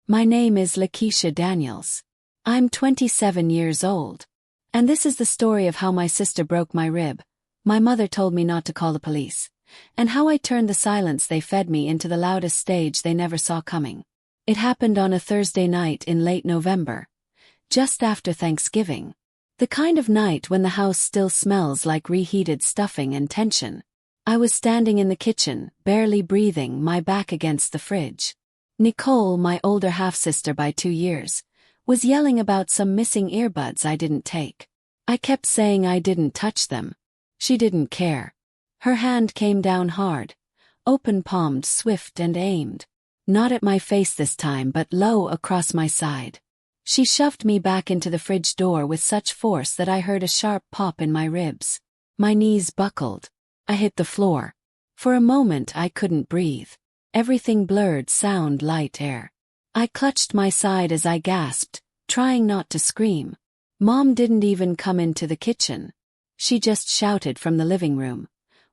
My name is Lakeisha Daniels. I'm 27 years old. And this is the story of how my sister broke my rib, my mother told me not to call the police, and how I turned the silence they fed me into the loudest stage they never saw coming. It happened on a Thursday night in late November, just after Thanksgiving. The kind of night when the house still smells like reheated stuffing and tension. I was standing in the kitchen, barely breathing, my back against the fridge. Nicole, my older half-sister by 2 years, was yelling about some missing earbuds I didn't take. I kept saying I didn't touch them. She didn't care. Her hand came down hard, open-palmed, swift and aimed. Not at my face this time but low across my side. She shoved me back into the fridge door with such force that I heard a sharp pop in my ribs. My knees buckled. I hit the floor. For a moment I couldn't breathe. Everything blurred, sound, light, air. I clutched my side as I gasped, trying not to scream. Mom didn't even come into the kitchen. She just shouted from the living room.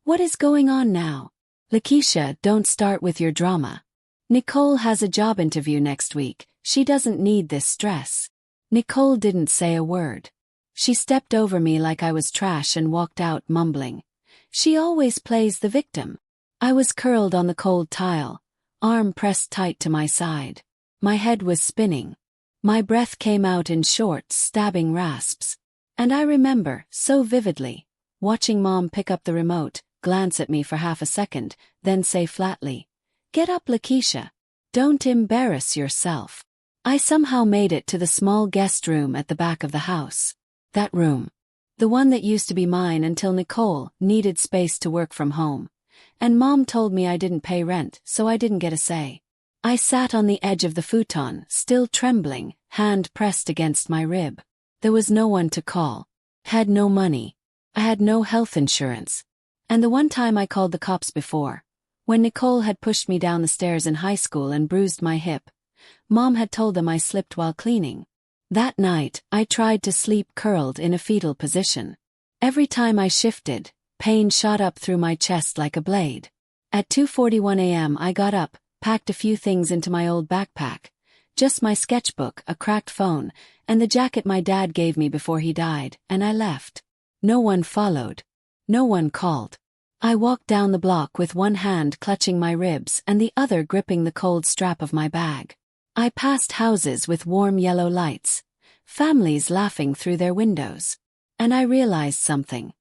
"What is going on now? Lakeisha, don't start with your drama. Nicole has a job interview next week. She doesn't need this stress." Nicole didn't say a word. She stepped over me like I was trash and walked out mumbling, "She always plays the victim." I was curled on the cold tile, arm pressed tight to my side. My head was spinning. My breath came out in short, stabbing rasps. And I remember, so vividly, watching Mom pick up the remote, glance at me for half a second, then say flatly, "Get up, Lakeisha. Don't embarrass yourself." I somehow made it to the small guest room at the back of the house. That room. The one that used to be mine until Nicole needed space to work from home. And Mom told me I didn't pay rent, so I didn't get a say. I sat on the edge of the futon, still trembling, hand pressed against my rib. There was no one to call. Had no money. I had no health insurance. And the one time I called the cops before, when Nicole had pushed me down the stairs in high school and bruised my hip, Mom had told them I slipped while cleaning. That night, I tried to sleep curled in a fetal position. Every time I shifted, pain shot up through my chest like a blade. At 2:41 a.m. I got up, packed a few things into my old backpack, just my sketchbook, a cracked phone, and the jacket my dad gave me before he died, and I left. No one followed. No one called. I walked down the block with one hand clutching my ribs and the other gripping the cold strap of my bag. I passed houses with warm yellow lights, families laughing through their windows. And I realized something.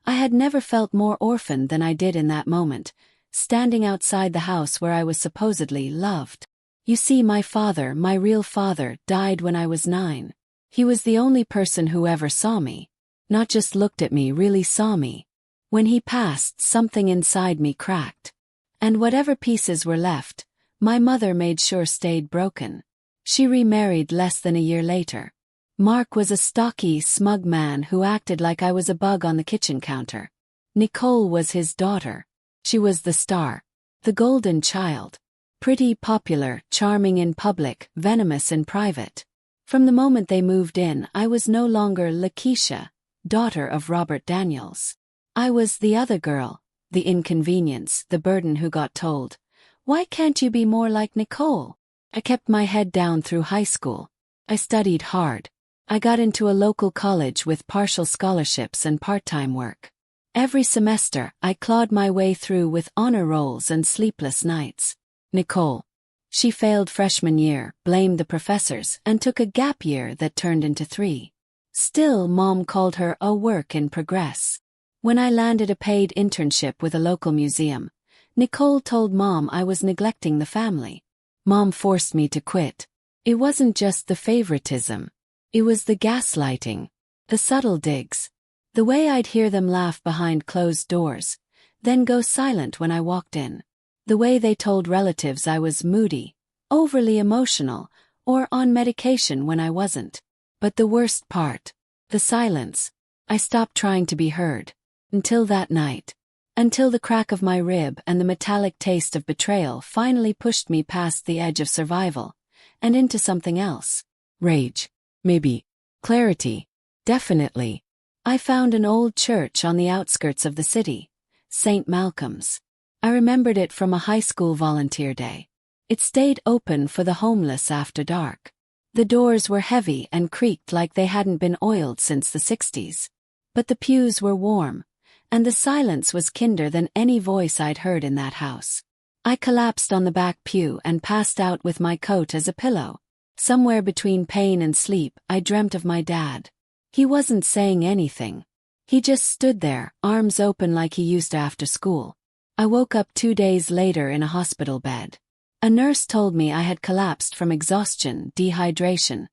I had never felt more orphaned than I did in that moment, standing outside the house where I was supposedly loved. You see, my father, my real father, died when I was 9. He was the only person who ever saw me. Not just looked at me, really saw me. When he passed, something inside me cracked. And whatever pieces were left, my mother made sure stayed broken. She remarried less than a year later. Mark was a stocky, smug man who acted like I was a bug on the kitchen counter. Nicole was his daughter. She was the star. The golden child. Pretty, popular, charming in public, venomous in private. From the moment they moved in, I was no longer Lakeisha, daughter of Robert Daniels. I was the other girl, the inconvenience, the burden who got told, "Why can't you be more like Nicole?" I kept my head down through high school. I studied hard. I got into a local college with partial scholarships and part-time work. Every semester, I clawed my way through with honor rolls and sleepless nights. Nicole. She failed freshman year, blamed the professors, and took a gap year that turned into 3. Still, Mom called her a work in progress. When I landed a paid internship with a local museum, Nicole told Mom I was neglecting the family. Mom forced me to quit. It wasn't just the favoritism. It was the gaslighting. The subtle digs. The way I'd hear them laugh behind closed doors, then go silent when I walked in. The way they told relatives I was moody, overly emotional, or on medication when I wasn't. But the worst part. The silence. I stopped trying to be heard. Until that night. Until the crack of my rib and the metallic taste of betrayal finally pushed me past the edge of survival, and into something else. Rage. Maybe. Clarity. Definitely. I found an old church on the outskirts of the city, St. Malcolm's. I remembered it from a high school volunteer day. It stayed open for the homeless after dark. The doors were heavy and creaked like they hadn't been oiled since the 60s. But the pews were warm, and the silence was kinder than any voice I'd heard in that house. I collapsed on the back pew and passed out with my coat as a pillow. Somewhere between pain and sleep, I dreamt of my dad. He wasn't saying anything. He just stood there, arms open like he used to after school. I woke up 2 days later in a hospital bed. A nurse told me I had collapsed from exhaustion, dehydration,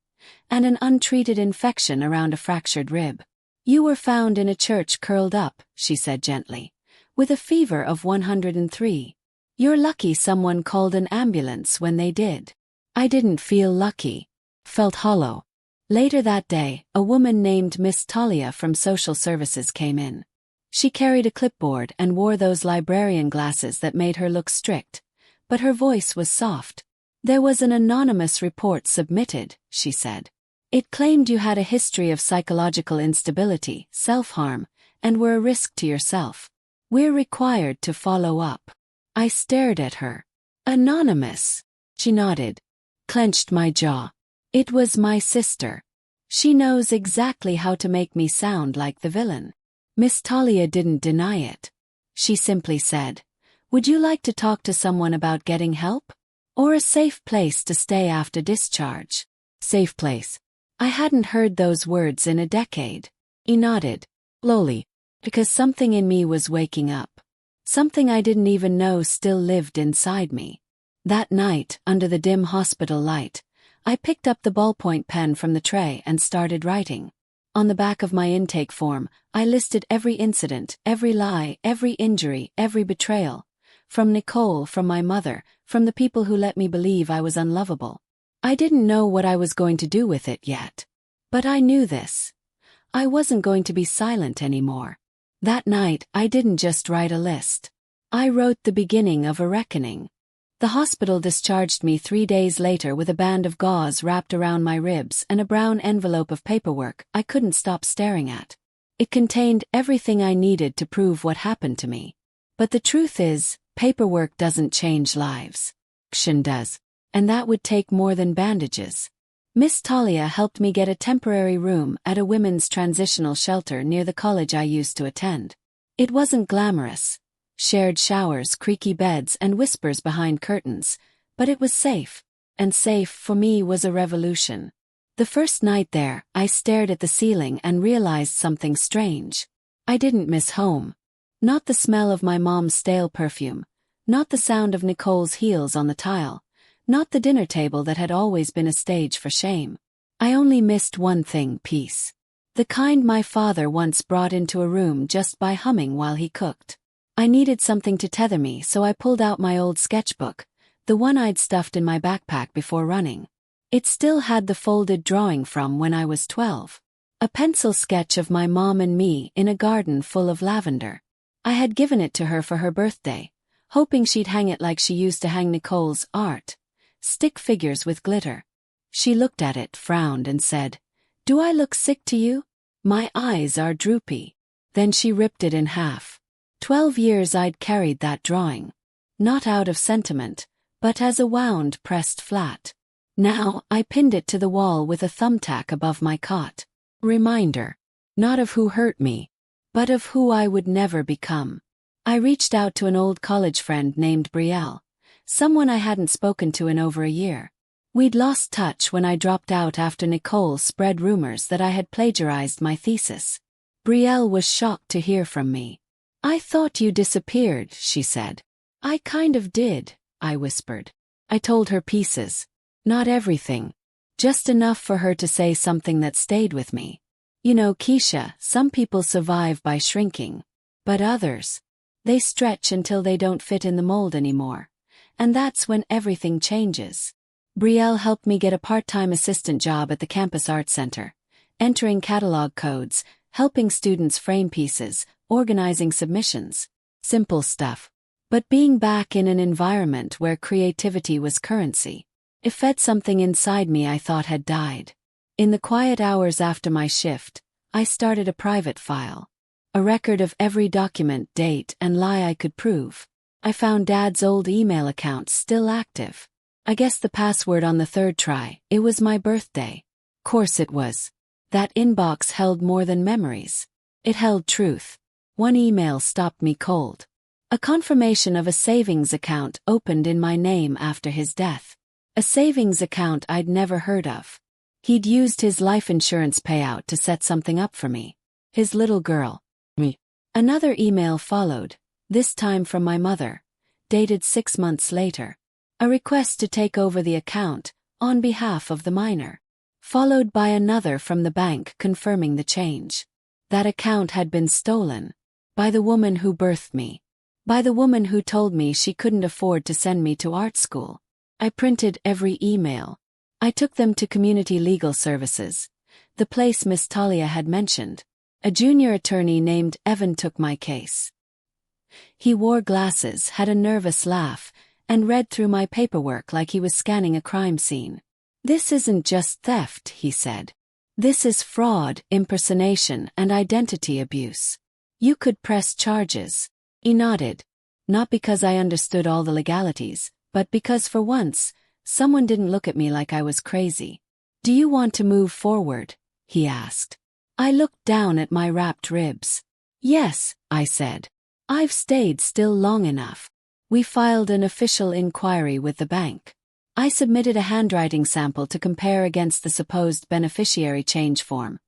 and an untreated infection around a fractured rib. You were found in a church curled up, she said gently, with a fever of 103. You're lucky someone called an ambulance when they did. I didn't feel lucky. Felt hollow. Later that day, a woman named Miss Talia from social services came in. She carried a clipboard and wore those librarian glasses that made her look strict, but her voice was soft. There was an anonymous report submitted, she said. It claimed you had a history of psychological instability, self-harm, and were a risk to yourself. We're required to follow up. I stared at her. Anonymous. She nodded. Clenched my jaw. It was my sister. She knows exactly how to make me sound like the villain. Miss Talia didn't deny it. She simply said, "Would you like to talk to someone about getting help? Or a safe place to stay after discharge?" Safe place. I hadn't heard those words in a decade. He nodded, slowly, because something in me was waking up. Something I didn't even know still lived inside me. That night, under the dim hospital light, I picked up the ballpoint pen from the tray and started writing. On the back of my intake form, I listed every incident, every lie, every injury, every betrayal. From Nicole, from my mother, from the people who let me believe I was unlovable. I didn't know what I was going to do with it yet. But I knew this. I wasn't going to be silent anymore. That night, I didn't just write a list. I wrote the beginning of a reckoning. The hospital discharged me 3 days later with a band of gauze wrapped around my ribs and a brown envelope of paperwork I couldn't stop staring at. It contained everything I needed to prove what happened to me. But the truth is, paperwork doesn't change lives. Action does. And that would take more than bandages. Miss Talia helped me get a temporary room at a women's transitional shelter near the college I used to attend. It wasn't glamorous. Shared showers, creaky beds, and whispers behind curtains, but it was safe. And safe, for me, was a revolution. The first night there, I stared at the ceiling and realized something strange. I didn't miss home. Not the smell of my mom's stale perfume. Not the sound of Nicole's heels on the tile. Not the dinner table that had always been a stage for shame. I only missed one thing: peace. The kind my father once brought into a room just by humming while he cooked. I needed something to tether me, so I pulled out my old sketchbook, the one I'd stuffed in my backpack before running. It still had the folded drawing from when I was 12. A pencil sketch of my mom and me in a garden full of lavender. I had given it to her for her birthday, hoping she'd hang it like she used to hang Nicole's art. Stick figures with glitter. She looked at it, frowned, and said, "Do I look sick to you? My eyes are droopy." Then she ripped it in half. 12 years I'd carried that drawing. Not out of sentiment, but as a wound pressed flat. Now, I pinned it to the wall with a thumbtack above my cot. Reminder. Not of who hurt me, but of who I would never become. I reached out to an old college friend named Betrayal, someone I hadn't spoken to in over a year. We'd lost touch when I dropped out after Nicole spread rumors that I had plagiarized my thesis. Betrayal was shocked to hear from me. "I thought you disappeared," she said. "I kind of did," I whispered. I told her pieces. Not everything. Just enough for her to say something that stayed with me. "You know, Keisha, some people survive by shrinking. But others, they stretch until they don't fit in the mold anymore. And that's when everything changes." Betrayal helped me get a part-time assistant job at the campus art center, entering catalog codes, helping students frame pieces, organizing submissions. Simple stuff. But being back in an environment where creativity was currency, it fed something inside me I thought had died. In the quiet hours after my shift, I started a private file. A record of every document, date, and lie I could prove. I found Dad's old email account still active. I guessed the password on the third try. It was my birthday. Course it was. That inbox held more than memories. It held truth. One email stopped me cold. A confirmation of a savings account opened in my name after his death. A savings account I'd never heard of. He'd used his life insurance payout to set something up for me. His little girl. Me. Another email followed, this time from my mother, dated 6 months later. A request to take over the account, on behalf of the minor. Followed by another from the bank confirming the change. That account had been stolen. By the woman who birthed me. By the woman who told me she couldn't afford to send me to art school. I printed every email. I took them to Community Legal Services, the place Miss Talia had mentioned. A junior attorney named Evan took my case. He wore glasses, had a nervous laugh, and read through my paperwork like he was scanning a crime scene. "This isn't just theft," he said. "This is fraud, impersonation, and identity abuse. You could press charges." He nodded. Not because I understood all the legalities, but because for once, someone didn't look at me like I was crazy. "Do you want to move forward?" he asked. I looked down at my wrapped ribs. "Yes," I said. "I've stayed still long enough." We filed an official inquiry with the bank. I submitted a handwriting sample to compare against the supposed beneficiary change form,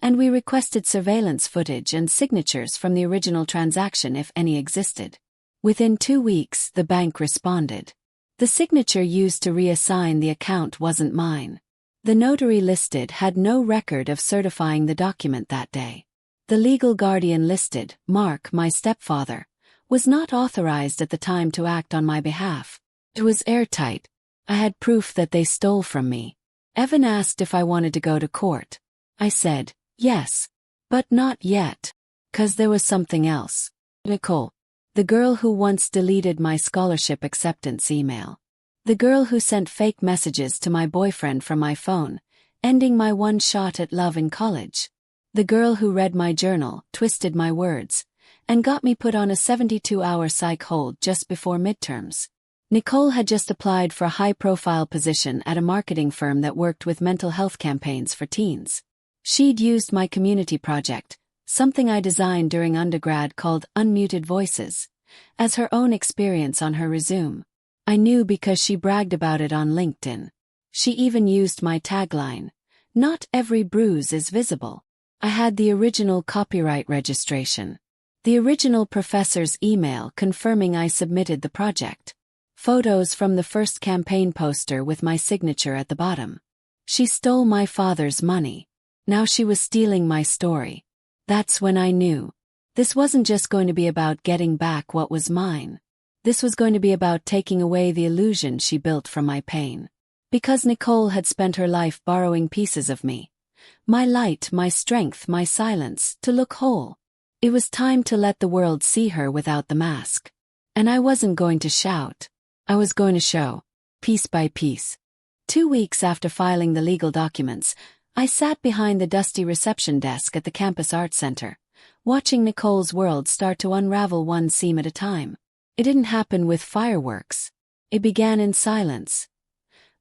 and we requested surveillance footage and signatures from the original transaction if any existed. Within 2 weeks, the bank responded. The signature used to reassign the account wasn't mine. The notary listed had no record of certifying the document that day. The legal guardian listed, Mark, my stepfather, was not authorized at the time to act on my behalf. It was airtight. I had proof that they stole from me. Evan asked if I wanted to go to court. I said, yes. But not yet. 'Cause there was something else. Nicole. The girl who once deleted my scholarship acceptance email. The girl who sent fake messages to my boyfriend from my phone, ending my one shot at love in college. The girl who read my journal, twisted my words, and got me put on a 72-hour psych hold just before midterms. Nicole had just applied for a high-profile position at a marketing firm that worked with mental health campaigns for teens. She'd used my community project, something I designed during undergrad called Unmuted Voices, as her own experience on her resume. I knew because she bragged about it on LinkedIn. She even used my tagline, "Not every bruise is visible." I had the original copyright registration. The original professor's email confirming I submitted the project. Photos from the first campaign poster with my signature at the bottom. She stole my father's money. Now she was stealing my story. That's when I knew. This wasn't just going to be about getting back what was mine. This was going to be about taking away the illusion she built from my pain. Because Nicole had spent her life borrowing pieces of me. My light, my strength, my silence, to look whole. It was time to let the world see her without the mask. And I wasn't going to shout. I was going to show. Piece by piece. 2 weeks after filing the legal documents, I sat behind the dusty reception desk at the campus art center, watching Nicole's world start to unravel one seam at a time. It didn't happen with fireworks. It began in silence.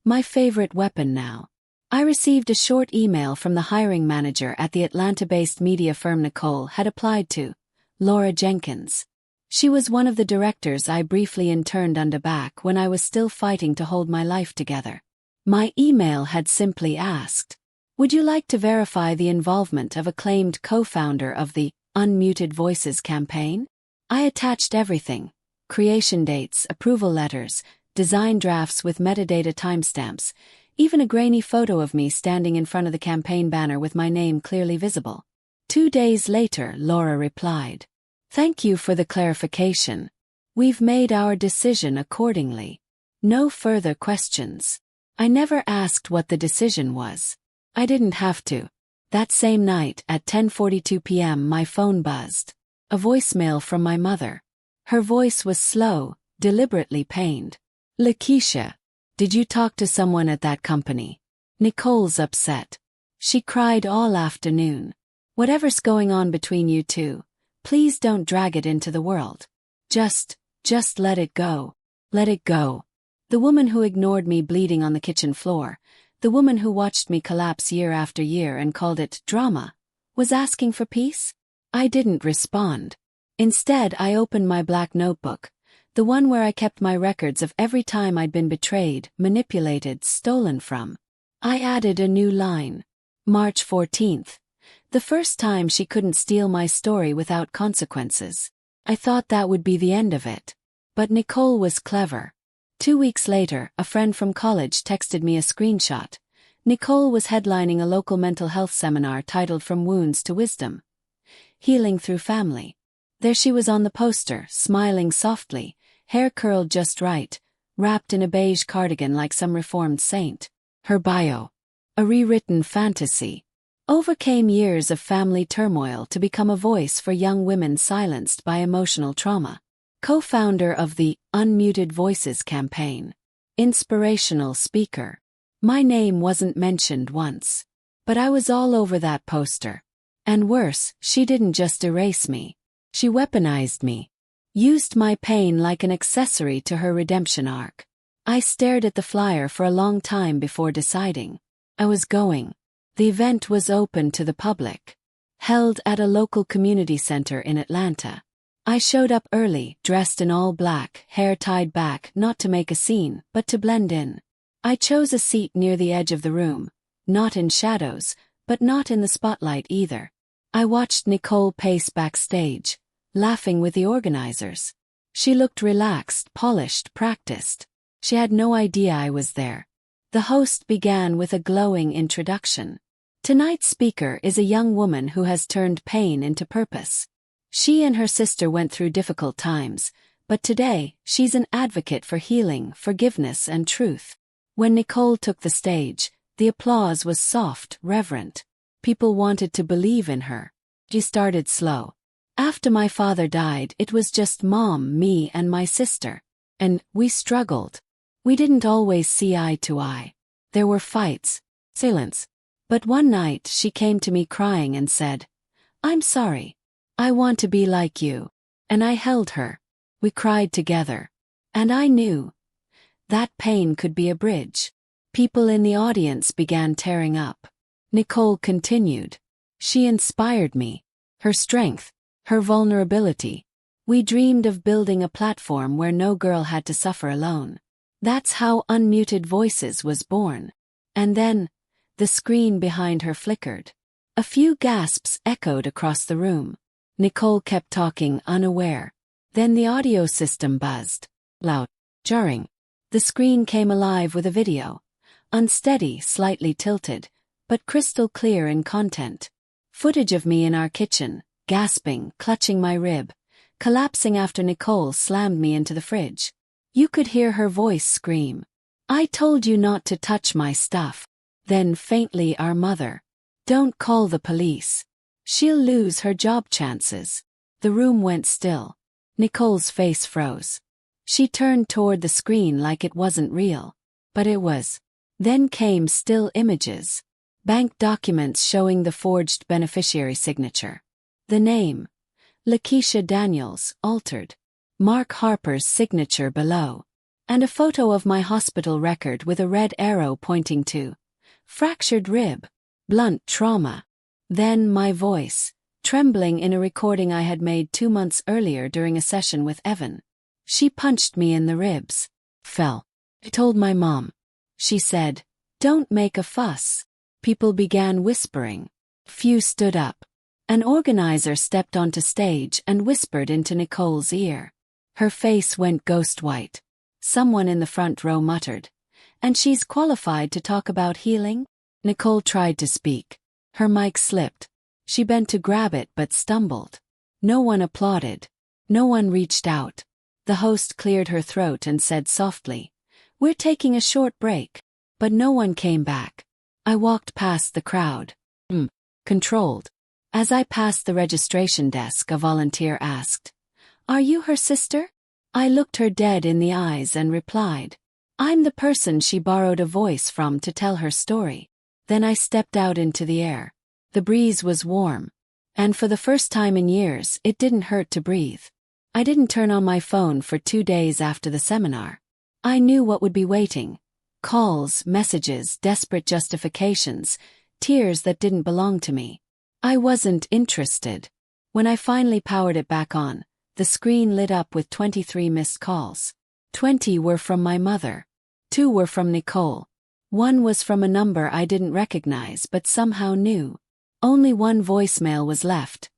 My favorite weapon now. I received a short email from the hiring manager at the Atlanta-based media firm Nicole had applied to, Laura Jenkins. She was one of the directors I briefly interned under back when I was still fighting to hold my life together. My email had simply asked, "Would you like to verify the involvement of a claimed co-founder of the Unmuted Voices campaign?" I attached everything: creation dates, approval letters, design drafts with metadata timestamps, even a grainy photo of me standing in front of the campaign banner with my name clearly visible. 2 days later, Laura replied, "Thank you for the clarification. We've made our decision accordingly. No further questions." I never asked what the decision was. I didn't have to. That same night, at 10:42 p.m., my phone buzzed. A voicemail from my mother. Her voice was slow, deliberately pained. "Lakeisha, did you talk to someone at that company? Nicole's upset. She cried all afternoon. Whatever's going on between you two, please don't drag it into the world. Just let it go. Let it go." The woman who ignored me bleeding on the kitchen floor, the woman who watched me collapse year after year and called it drama, was asking for peace? I didn't respond. Instead, I opened my black notebook, the one where I kept my records of every time I'd been betrayed, manipulated, stolen from. I added a new line. March 14th. The first time she couldn't steal my story without consequences. I thought that would be the end of it. But Nicole was clever. 2 weeks later, a friend from college texted me a screenshot. Nicole was headlining a local mental health seminar titled From Wounds to Wisdom. Healing Through Family. There she was on the poster, smiling softly, hair curled just right, wrapped in a beige cardigan like some reformed saint. Her bio. A rewritten fantasy. Overcame years of family turmoil to become a voice for young women silenced by emotional trauma. Co-founder of the Unmuted Voices campaign. Inspirational speaker. My name wasn't mentioned once. But I was all over that poster. And worse, she didn't just erase me. She weaponized me. Used my pain like an accessory to her redemption arc. I stared at the flyer for a long time before deciding. I was going. The event was open to the public. Held at a local community center in Atlanta. I showed up early, dressed in all black, hair tied back, not to make a scene, but to blend in. I chose a seat near the edge of the room, not in shadows, but not in the spotlight either. I watched Nicole pace backstage, laughing with the organizers. She looked relaxed, polished, practiced. She had no idea I was there. The host began with a glowing introduction. Tonight's speaker is a young woman who has turned pain into purpose. She and her sister went through difficult times, but today, she's an advocate for healing, forgiveness, and truth. When Nicole took the stage, the applause was soft, reverent. People wanted to believe in her. She started slow. After my father died, it was just Mom, me, and my sister. And we struggled. We didn't always see eye to eye. There were fights, silence. But one night she came to me crying and said, "I'm sorry. I want to be like you." And I held her. We cried together. And I knew that pain could be a bridge. People in the audience began tearing up. Nicole continued. She inspired me. Her strength, her vulnerability. We dreamed of building a platform where no girl had to suffer alone. That's how Unmuted Voices was born. And then, the screen behind her flickered. A few gasps echoed across the room. Nicole kept talking, unaware. Then the audio system buzzed. Loud, jarring. The screen came alive with a video. Unsteady, slightly tilted, but crystal clear in content. Footage of me in our kitchen, gasping, clutching my rib, collapsing after Nicole slammed me into the fridge. You could hear her voice scream. "I told you not to touch my stuff." Then faintly, our mother. "Don't call the police. She'll lose her job chances." The room went still. Nicole's face froze. She turned toward the screen like it wasn't real. But it was. Then came still images. Bank documents showing the forged beneficiary signature. The name. Lakeisha Daniels, altered. Mark Harper's signature below. And a photo of my hospital record with a red arrow pointing to fractured rib, blunt trauma. Then my voice, trembling in a recording I had made 2 months earlier during a session with Evan. She punched me in the ribs. Fell. I told my mom. She said, "Don't make a fuss." People began whispering. Few stood up. An organizer stepped onto stage and whispered into Nicole's ear. Her face went ghost white. Someone in the front row muttered, "And she's qualified to talk about healing?" Nicole tried to speak. Her mic slipped. She bent to grab it but stumbled. No one applauded. No one reached out. The host cleared her throat and said softly, "We're taking a short break." But no one came back. I walked past the crowd. Controlled. As I passed the registration desk, a volunteer asked, "Are you her sister?" I looked her dead in the eyes and replied, "I'm the person she borrowed a voice from to tell her story." Then I stepped out into the air. The breeze was warm. And for the first time in years, it didn't hurt to breathe. I didn't turn on my phone for 2 days after the seminar. I knew what would be waiting. Calls, messages, desperate justifications, tears that didn't belong to me. I wasn't interested. When I finally powered it back on, the screen lit up with 23 missed calls. 20 were from my mother. 2 were from Nicole. 1 was from a number I didn't recognize but somehow knew. Only one voicemail was left.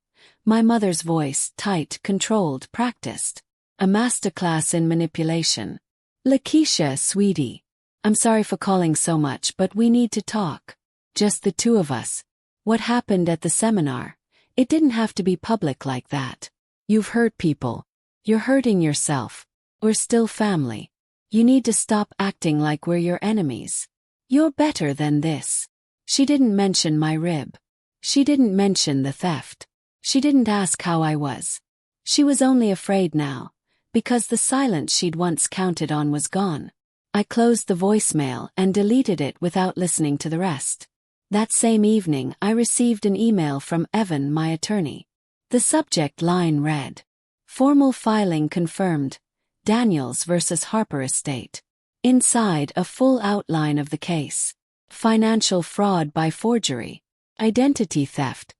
My mother's voice, tight, controlled, practiced. A masterclass in manipulation. Lakeisha, sweetie. I'm sorry for calling so much, but we need to talk. Just the two of us. What happened at the seminar? It didn't have to be public like that. You've hurt people. You're hurting yourself. We're still family. You need to stop acting like we're your enemies. You're better than this. She didn't mention my rib. She didn't mention the theft. She didn't ask how I was. She was only afraid now, because the silence she'd once counted on was gone. I closed the voicemail and deleted it without listening to the rest. That same evening I received an email from Evan, my attorney. The subject line read, "Formal filing confirmed. Daniels versus Harper Estate." Inside, a full outline of the case. Financial fraud by forgery. Identity theft.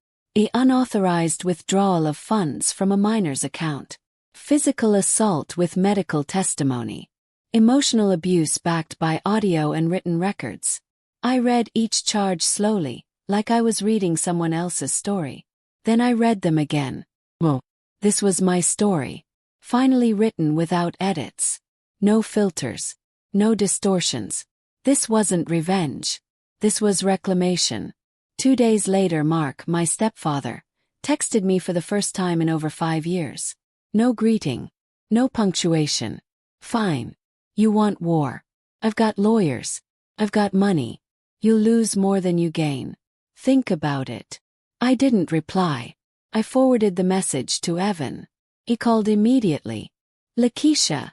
Unauthorized withdrawal of funds from a minor's account. Physical assault with medical testimony. Emotional abuse backed by audio and written records. I read each charge slowly, like I was reading someone else's story. Then I read them again. Whoa. This was my story. Finally written without edits. No filters. No distortions. This wasn't revenge. This was reclamation. 2 days later, Mark, my stepfather, texted me for the first time in over 5 years. No greeting. No punctuation. "Fine. You want war. I've got lawyers. I've got money. You'll lose more than you gain. Think about it." I didn't reply. I forwarded the message to Evan. He called immediately. "Lakeisha.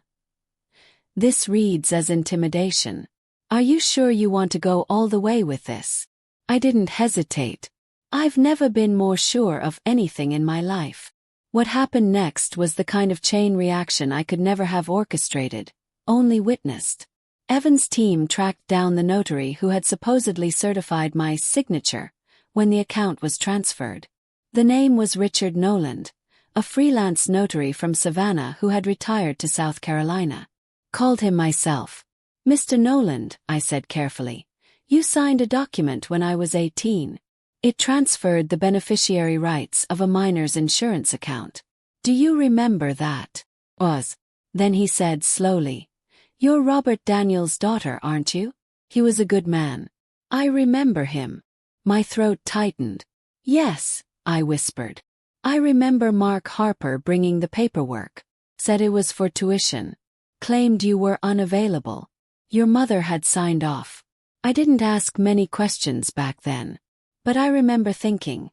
This reads as intimidation. Are you sure you want to go all the way with this?" I didn't hesitate. I've never been more sure of anything in my life. What happened next was the kind of chain reaction I could never have orchestrated, only witnessed. Evan's team tracked down the notary who had supposedly certified my signature when the account was transferred. The name was Richard Noland, a freelance notary from Savannah who had retired to South Carolina. Called him myself. "Mr. Noland," I said carefully, "you signed a document when I was 18. It transferred the beneficiary rights of a minor's insurance account. Do you remember that?" Then he said slowly, "You're Robert Daniels' daughter, aren't you? He was a good man. I remember him." My throat tightened. "Yes," I whispered. "I remember Mark Harper bringing the paperwork. Said it was for tuition. Claimed you were unavailable. Your mother had signed off." I didn't ask many questions back then. But I remember thinking,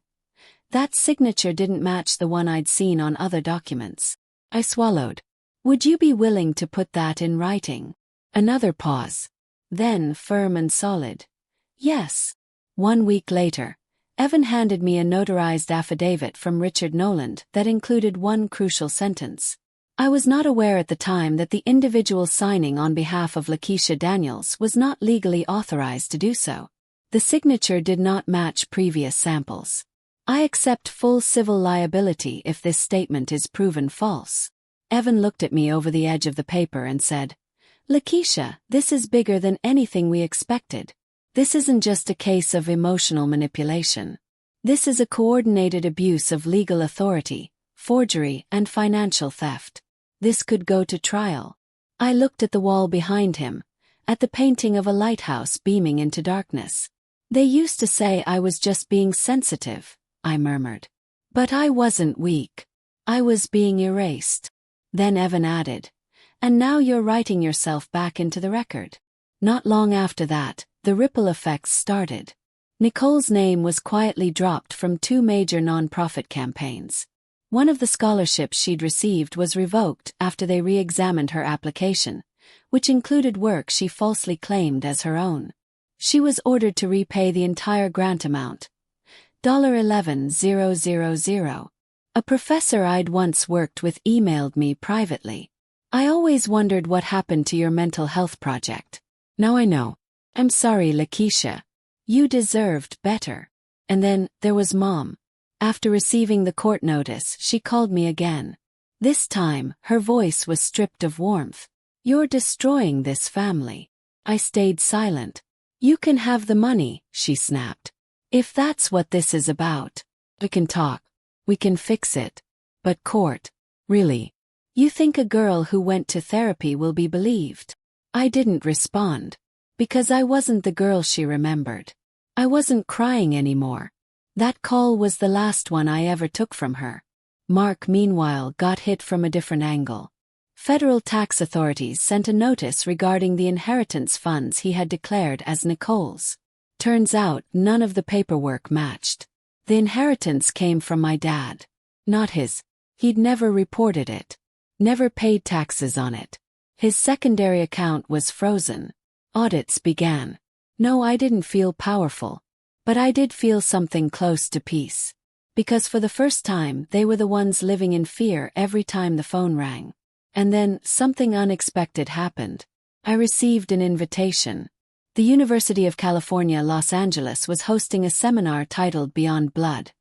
that signature didn't match the one I'd seen on other documents. I swallowed. "Would you be willing to put that in writing?" Another pause. Then, firm and solid. "Yes." 1 week later, Evan handed me a notarized affidavit from Richard Noland that included one crucial sentence. I was not aware at the time that the individual signing on behalf of Lakeisha Daniels was not legally authorized to do so. The signature did not match previous samples. "I accept full civil liability if this statement is proven false." Evan looked at me over the edge of the paper and said, "Lakeisha, this is bigger than anything we expected. This isn't just a case of emotional manipulation. This is a coordinated abuse of legal authority, forgery, and financial theft. This could go to trial." I looked at the wall behind him, at the painting of a lighthouse beaming into darkness. "They used to say I was just being sensitive," I murmured. "But I wasn't weak. I was being erased." Then Evan added, "And now you're writing yourself back into the record." Not long after that, the ripple effects started. Nicole's name was quietly dropped from 2 major nonprofit campaigns. One of the scholarships she'd received was revoked after they re-examined her application, which included work she falsely claimed as her own. She was ordered to repay the entire grant amount, $11,000. A professor I'd once worked with emailed me privately. I always wondered what happened to your mental health project. Now I know. I'm sorry, Lakeisha. You deserved better. And then, there was Mom. After receiving the court notice, she called me again. This time, her voice was stripped of warmth. You're destroying this family. I stayed silent. You can have the money, she snapped. If that's what this is about. We can talk. We can fix it. But court. Really? You think a girl who went to therapy will be believed? I didn't respond. Because I wasn't the girl she remembered. I wasn't crying anymore. That call was the last one I ever took from her. Mark, meanwhile, got hit from a different angle. Federal tax authorities sent a notice regarding the inheritance funds he had declared as Nicole's. Turns out, none of the paperwork matched. The inheritance came from my dad. Not his. He'd never reported it. Never paid taxes on it. His secondary account was frozen. Audits began. No, I didn't feel powerful. But I did feel something close to peace. Because for the first time, they were the ones living in fear every time the phone rang. And then, something unexpected happened. I received an invitation. The University of California, Los Angeles was hosting a seminar titled Beyond Blood: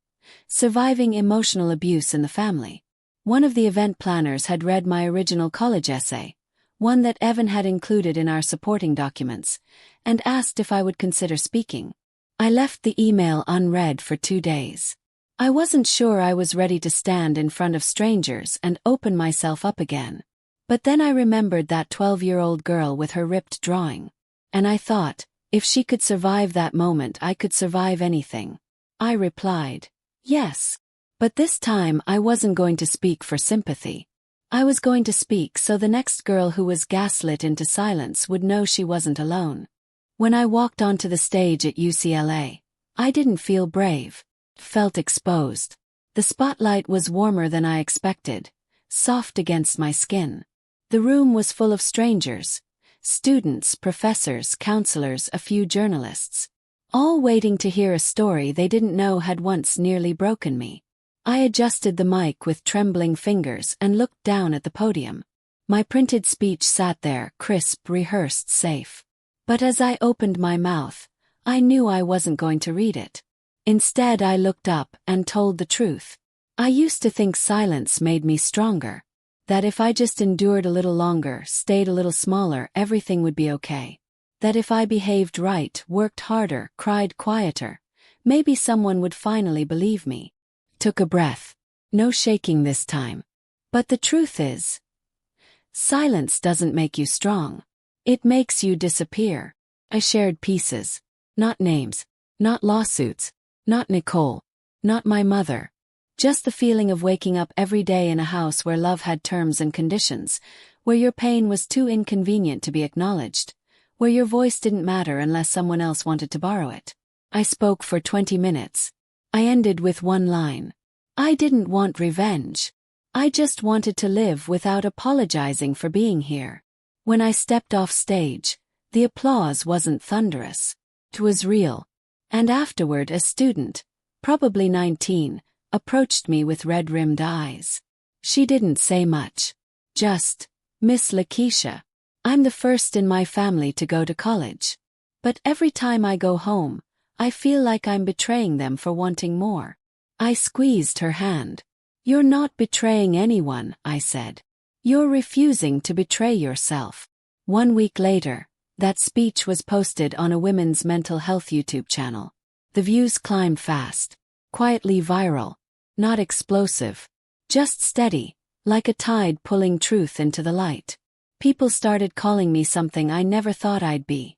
Surviving Emotional Abuse in the Family. One of the event planners had read my original college essay, one that Evan had included in our supporting documents, and asked if I would consider speaking. I left the email unread for 2 days. I wasn't sure I was ready to stand in front of strangers and open myself up again. But then I remembered that 12-year-old girl with her ripped drawing. And I thought, if she could survive that moment, I could survive anything. I replied, yes. But this time I wasn't going to speak for sympathy. I was going to speak so the next girl who was gaslit into silence would know she wasn't alone. When I walked onto the stage at UCLA, I didn't feel brave. Felt exposed. The spotlight was warmer than I expected, soft against my skin. The room was full of strangers. Students, professors, counselors, a few journalists. All waiting to hear a story they didn't know had once nearly broken me. I adjusted the mic with trembling fingers and looked down at the podium. My printed speech sat there, crisp, rehearsed, safe. But as I opened my mouth, I knew I wasn't going to read it. Instead, I looked up and told the truth. I used to think silence made me stronger. That if I just endured a little longer, stayed a little smaller, everything would be okay. That if I behaved right, worked harder, cried quieter, maybe someone would finally believe me. Took a breath. No shaking this time. But the truth is, silence doesn't make you strong. It makes you disappear. I shared pieces. Not names. Not lawsuits. Not Nicole. Not my mother. Just the feeling of waking up every day in a house where love had terms and conditions, where your pain was too inconvenient to be acknowledged, where your voice didn't matter unless someone else wanted to borrow it. I spoke for 20 minutes. I ended with one line. I didn't want revenge. I just wanted to live without apologizing for being here. When I stepped off stage, the applause wasn't thunderous. It was real. And afterward, a student, probably 19, approached me with red-rimmed eyes. She didn't say much. Just, Miss Lakeisha, I'm the first in my family to go to college. But every time I go home, I feel like I'm betraying them for wanting more. I squeezed her hand. You're not betraying anyone, I said. You're refusing to betray yourself. 1 week later, that speech was posted on a women's mental health YouTube channel. The views climbed fast. Quietly viral. Not explosive. Just steady, like a tide pulling truth into the light. People started calling me something I never thought I'd be.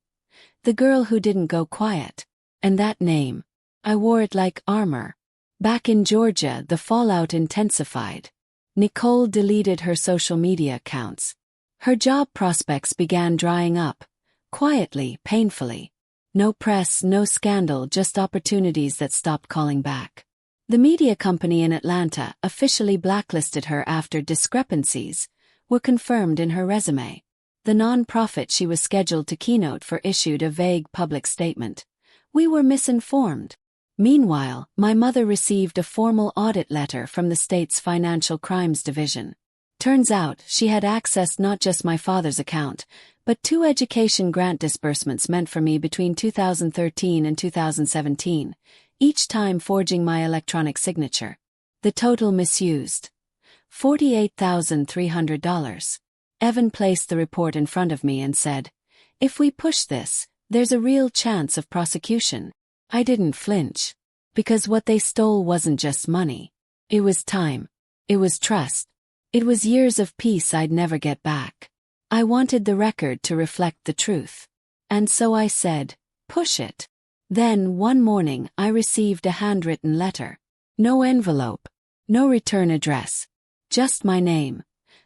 The girl who didn't go quiet. And that name. I wore it like armor. Back in Georgia, the fallout intensified. Nicole deleted her social media accounts. Her job prospects began drying up. Quietly, painfully. No press, no scandal, just opportunities that stopped calling back. The media company in Atlanta officially blacklisted her after discrepancies were confirmed in her resume. The non-profit she was scheduled to keynote for issued a vague public statement. We were misinformed. Meanwhile, my mother received a formal audit letter from the state's Financial Crimes Division. Turns out, she had accessed not just my father's account, but 2 education grant disbursements meant for me between 2013 and 2017, each time forging my electronic signature. The total misused: $48,300. Evan placed the report in front of me and said, "If we push this, there's a real chance of prosecution." I didn't flinch. Because what they stole wasn't just money. It was time. It was trust. It was years of peace I'd never get back. I wanted the record to reflect the truth. And so I said, "Push it." Then, one morning, I received a handwritten letter. No envelope. No return address. Just my name.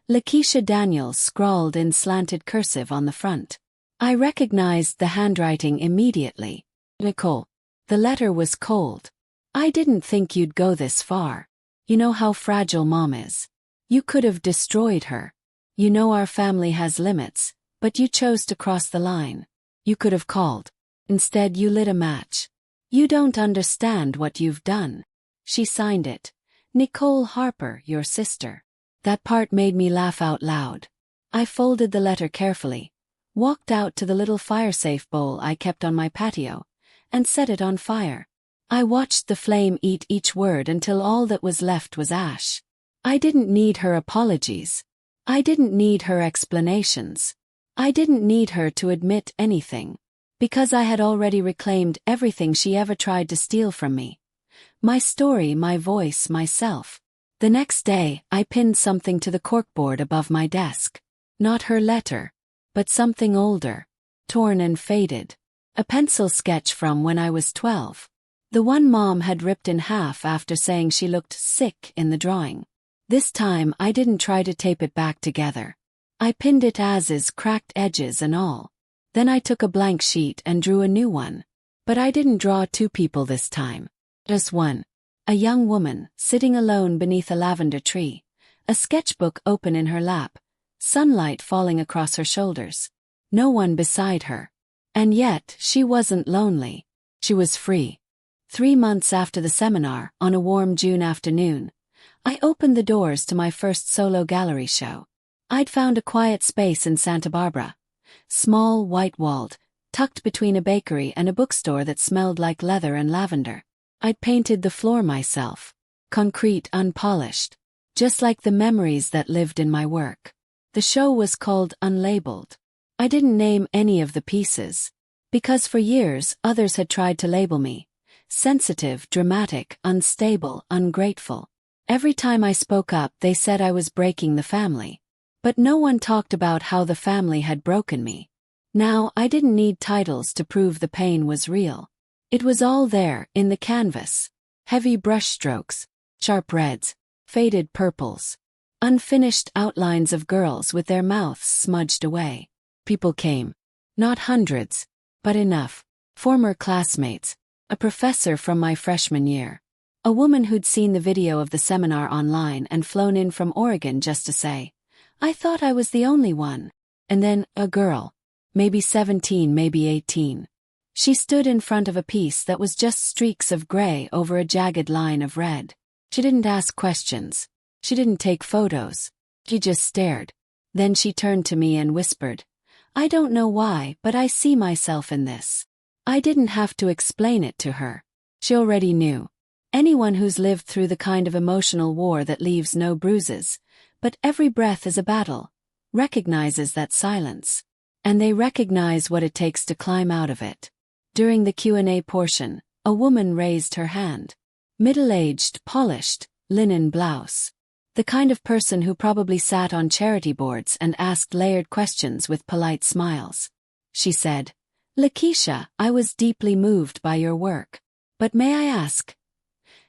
Lakeisha Daniels scrawled in slanted cursive on the front. I recognized the handwriting immediately. Nicole. The letter was cold. "I didn't think you'd go this far. You know how fragile Mom is. You could have destroyed her. You know our family has limits, but you chose to cross the line. You could have called. Instead you lit a match. You don't understand what you've done." She signed it. "Nicole Harper, your sister." That part made me laugh out loud. I folded the letter carefully, walked out to the little fire-safe bowl I kept on my patio, and set it on fire. I watched the flame eat each word until all that was left was ash. I didn't need her apologies. I didn't need her explanations. I didn't need her to admit anything. Because I had already reclaimed everything she ever tried to steal from me. My story, my voice, myself. The next day, I pinned something to the corkboard above my desk. Not her letter, but something older, torn and faded. A pencil sketch from when I was 12. The one Mom had ripped in half after saying she looked sick in the drawing. This time I didn't try to tape it back together. I pinned it as is, cracked edges and all. Then I took a blank sheet and drew a new one. But I didn't draw 2 people this time. Just one. A young woman, sitting alone beneath a lavender tree, a sketchbook open in her lap, sunlight falling across her shoulders. No one beside her. And yet, she wasn't lonely. She was free. 3 months after the seminar, on a warm June afternoon, I opened the doors to my first solo gallery show. I'd found a quiet space in Santa Barbara. Small, white-walled, tucked between a bakery and a bookstore that smelled like leather and lavender. I'd painted the floor myself. Concrete, unpolished. Just like the memories that lived in my work. The show was called Unlabeled. I didn't name any of the pieces. Because for years, others had tried to label me. Sensitive, dramatic, unstable, ungrateful. Every time I spoke up, they said I was breaking the family. But no one talked about how the family had broken me. Now, I didn't need titles to prove the pain was real. It was all there, in the canvas. Heavy brushstrokes, sharp reds, faded purples, unfinished outlines of girls with their mouths smudged away. People came. Not hundreds, but enough. Former classmates, a professor from my freshman year, a woman who'd seen the video of the seminar online and flown in from Oregon just to say, "I thought I was the only one." And then, a girl. Maybe 17, maybe 18. She stood in front of a piece that was just streaks of gray over a jagged line of red. She didn't ask questions. She didn't take photos. She just stared. Then she turned to me and whispered, "I don't know why, but I see myself in this." I didn't have to explain it to her. She already knew. Anyone who's lived through the kind of emotional war that leaves no bruises, but every breath is a battle, recognizes that silence. And they recognize what it takes to climb out of it. During the Q&A portion, a woman raised her hand. Middle-aged, polished, linen blouse. The kind of person who probably sat on charity boards and asked layered questions with polite smiles. She said, "Lakeisha, I was deeply moved by your work. But may I ask,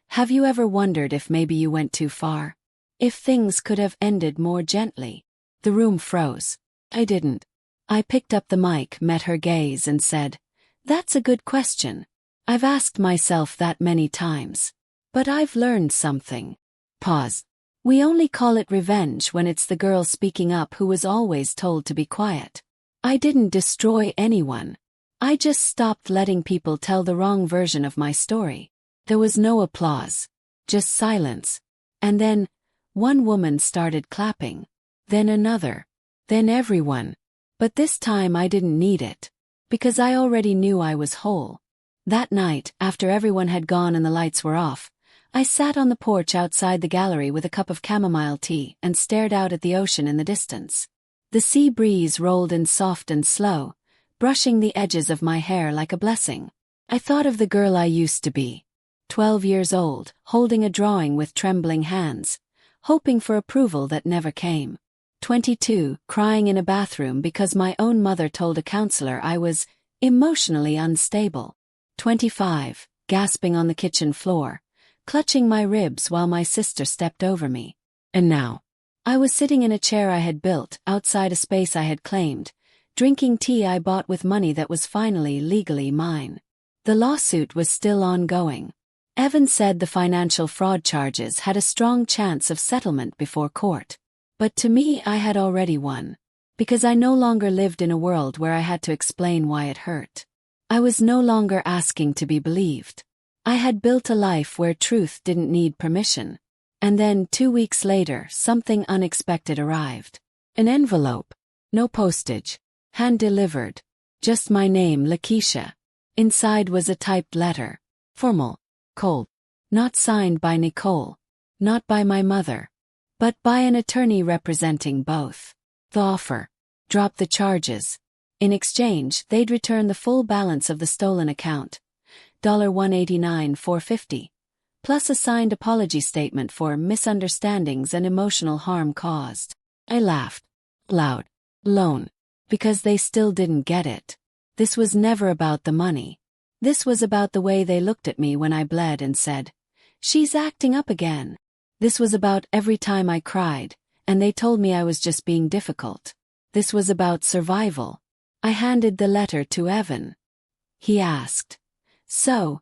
have you ever wondered if maybe you went too far? If things could have ended more gently?" The room froze. I didn't. I picked up the mic, met her gaze, and said, "That's a good question. I've asked myself that many times. But I've learned something." Pause. We only call it revenge when it's the girl speaking up who was always told to be quiet. I didn't destroy anyone. I just stopped letting people tell the wrong version of my story. There was no applause. Just silence. And then, one woman started clapping. then another, then everyone. But this time I didn't need it. Because I already knew I was whole. That night, after everyone had gone and the lights were off, I sat on the porch outside the gallery with a cup of chamomile tea and stared out at the ocean in the distance. The sea breeze rolled in soft and slow, brushing the edges of my hair like a blessing. I thought of the girl I used to be. 12 years old, holding a drawing with trembling hands, hoping for approval that never came. 22, crying in a bathroom because my own mother told a counselor I was emotionally unstable. 25, gasping on the kitchen floor, clutching my ribs while my sister stepped over me. And now, I was sitting in a chair I had built outside a space I had claimed, drinking tea I bought with money that was finally legally mine. The lawsuit was still ongoing. Evan said the financial fraud charges had a strong chance of settlement before court. But to me I had already won. Because I no longer lived in a world where I had to explain why it hurt. I was no longer asking to be believed. I had built a life where truth didn't need permission. And then 2 weeks later, something unexpected arrived. An envelope. No postage. Hand-delivered. Just my name, Lakeisha. Inside was a typed letter. Formal. Cold. Not signed by Nicole. Not by my mother. But by an attorney representing both. The offer. Drop the charges. In exchange, they'd return the full balance of the stolen account. $189,450. Plus a signed apology statement for misunderstandings and emotional harm caused. I laughed. Loud. Alone. Because they still didn't get it. This was never about the money. This was about the way they looked at me when I bled and said, "She's acting up again." This was about every time I cried, and they told me I was just being difficult. This was about survival. I handed the letter to Evan. He asked, "So,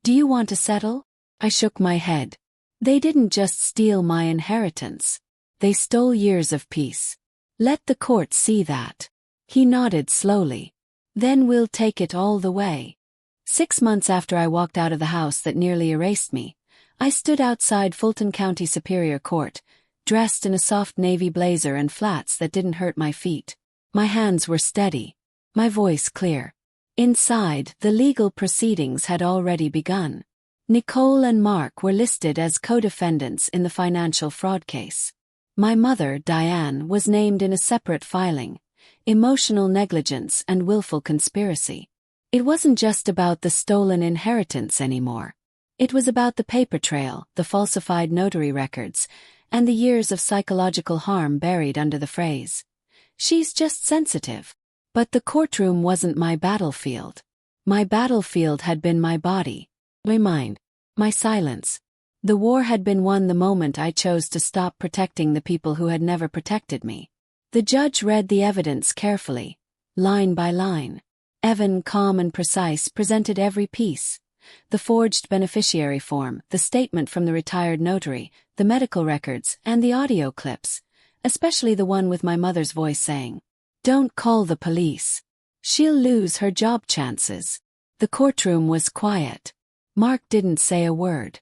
do you want to settle?" I shook my head. They didn't just steal my inheritance. They stole years of peace. Let the court see that. He nodded slowly. Then we'll take it all the way. 6 months after I walked out of the house that nearly erased me, I stood outside Fulton County Superior Court, dressed in a soft navy blazer and flats that didn't hurt my feet. My hands were steady. My voice clear. Inside, the legal proceedings had already begun. Nicole and Mark were listed as co-defendants in the financial fraud case. My mother, Diane, was named in a separate filing. Emotional negligence and willful conspiracy. It wasn't just about the stolen inheritance anymore. It was about the paper trail, the falsified notary records, and the years of psychological harm buried under the phrase, "She's just sensitive." But the courtroom wasn't my battlefield. My battlefield had been my body, my mind, my silence. The war had been won the moment I chose to stop protecting the people who had never protected me. The judge read the evidence carefully, line by line. Evan, calm and precise, presented every piece. The forged beneficiary form, the statement from the retired notary, the medical records, and the audio clips, especially the one with my mother's voice saying, "Don't call the police. She'll lose her job chances." The courtroom was quiet. Mark didn't say a word.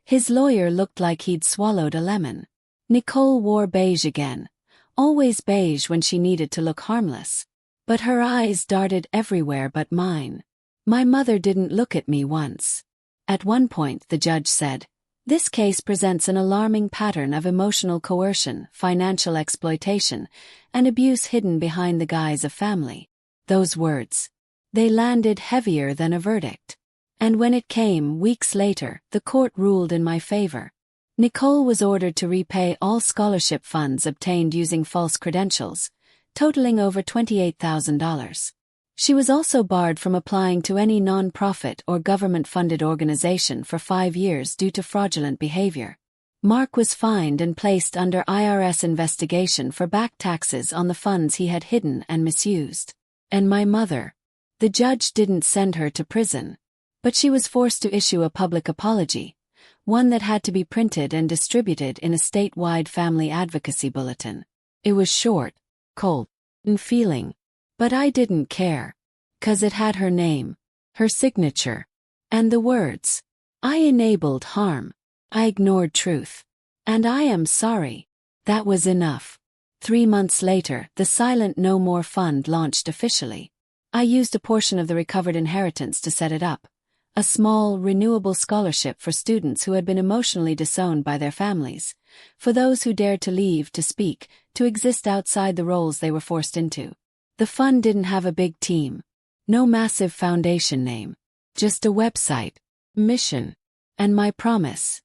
His lawyer looked like he'd swallowed a lemon. Nicole wore beige again, always beige when she needed to look harmless. But her eyes darted everywhere but mine. My mother didn't look at me once. At one point, the judge said, "This case presents an alarming pattern of emotional coercion, financial exploitation, and abuse hidden behind the guise of family." Those words. They landed heavier than a verdict. And when it came, weeks later, the court ruled in my favor. Nicole was ordered to repay all scholarship funds obtained using false credentials, totaling over $28,000. She was also barred from applying to any non-profit or government-funded organization for 5 years due to fraudulent behavior. Mark was fined and placed under IRS investigation for back taxes on the funds he had hidden and misused. And my mother. The judge didn't send her to prison. But she was forced to issue a public apology, one that had to be printed and distributed in a statewide family advocacy bulletin. It was short, cold, and feeling. But I didn't care. 'Cause it had her name, her signature, and the words, "I enabled harm. I ignored truth. And I am sorry." That was enough. 3 months later, the Silent No More Fund launched officially. I used a portion of the recovered inheritance to set it up. A small, renewable scholarship for students who had been emotionally disowned by their families. For those who dared to leave, to speak, to exist outside the roles they were forced into. The fund didn't have a big team. No massive foundation name. Just a website, mission, and my promise.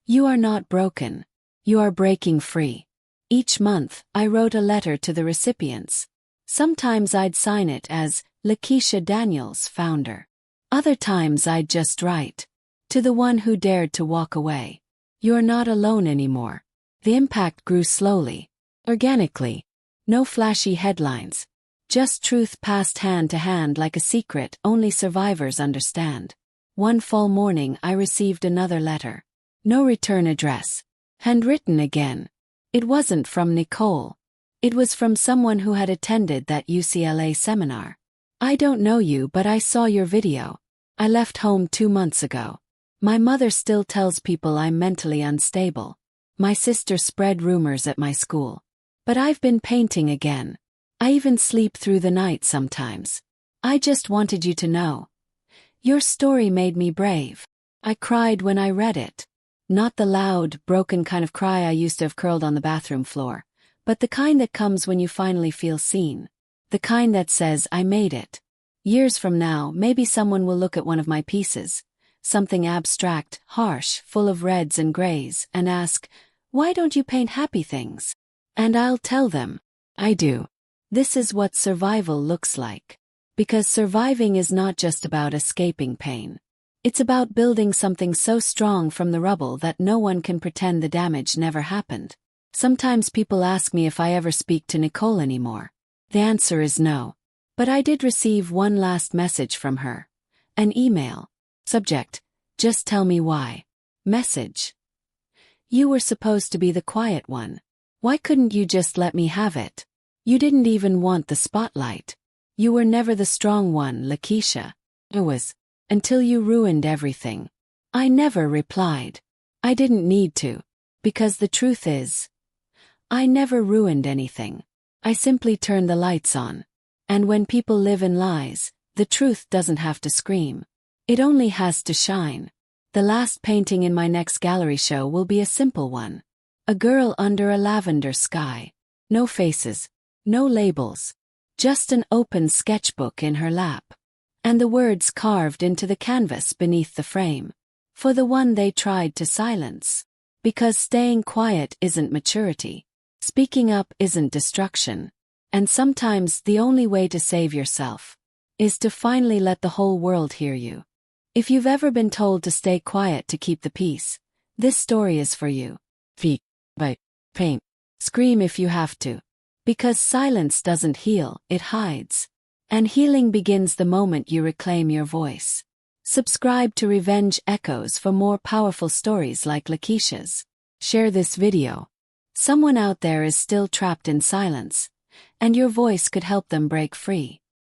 You are not broken. You are breaking free. Each month, I wrote a letter to the recipients. Sometimes I'd sign it as Lakeisha Daniels, founder. Other times I'd just write. To the one who dared to walk away. You're not alone anymore. The impact grew slowly. Organically. No flashy headlines. Just truth passed hand to hand like a secret only survivors understand. One fall morning I received another letter. No return address. Handwritten again. It wasn't from Nicole. It was from someone who had attended that UCLA seminar. I don't know you, but I saw your video. I left home 2 months ago. My mother still tells people I'm mentally unstable. My sister spread rumors at my school. But I've been painting again. I even sleep through the night sometimes. I just wanted you to know. Your story made me brave. I cried when I read it. Not the loud, broken kind of cry I used to have curled on the bathroom floor, but the kind that comes when you finally feel seen. The kind that says, I made it. Years from now, maybe someone will look at one of my pieces, something abstract, harsh, full of reds and grays, and ask, why don't you paint happy things? And I'll tell them, I do. This is what survival looks like. Because surviving is not just about escaping pain. It's about building something so strong from the rubble that no one can pretend the damage never happened. Sometimes people ask me if I ever speak to Nicole anymore. The answer is no. But I did receive one last message from her. An email. Subject, just tell me why. Message. You were supposed to be the quiet one. Why couldn't you just let me have it? You didn't even want the spotlight. You were never the strong one, Lakeisha. It was. Until you ruined everything. I never replied. I didn't need to. Because the truth is, I never ruined anything. I simply turned the lights on. And when people live in lies, the truth doesn't have to scream. It only has to shine. The last painting in my next gallery show will be a simple one. A girl under a lavender sky. No faces. No labels. Just an open sketchbook in her lap. And the words carved into the canvas beneath the frame. For the one they tried to silence. Because staying quiet isn't maturity. Speaking up isn't destruction. And sometimes the only way to save yourself is to finally let the whole world hear you. If you've ever been told to stay quiet to keep the peace, this story is for you. Bite, paint, scream if you have to. Because silence doesn't heal, it hides. And healing begins the moment you reclaim your voice. Subscribe to Revenge Echoes for more powerful stories like Lakeisha's. Share this video. Someone out there is still trapped in silence, and your voice could help them break free.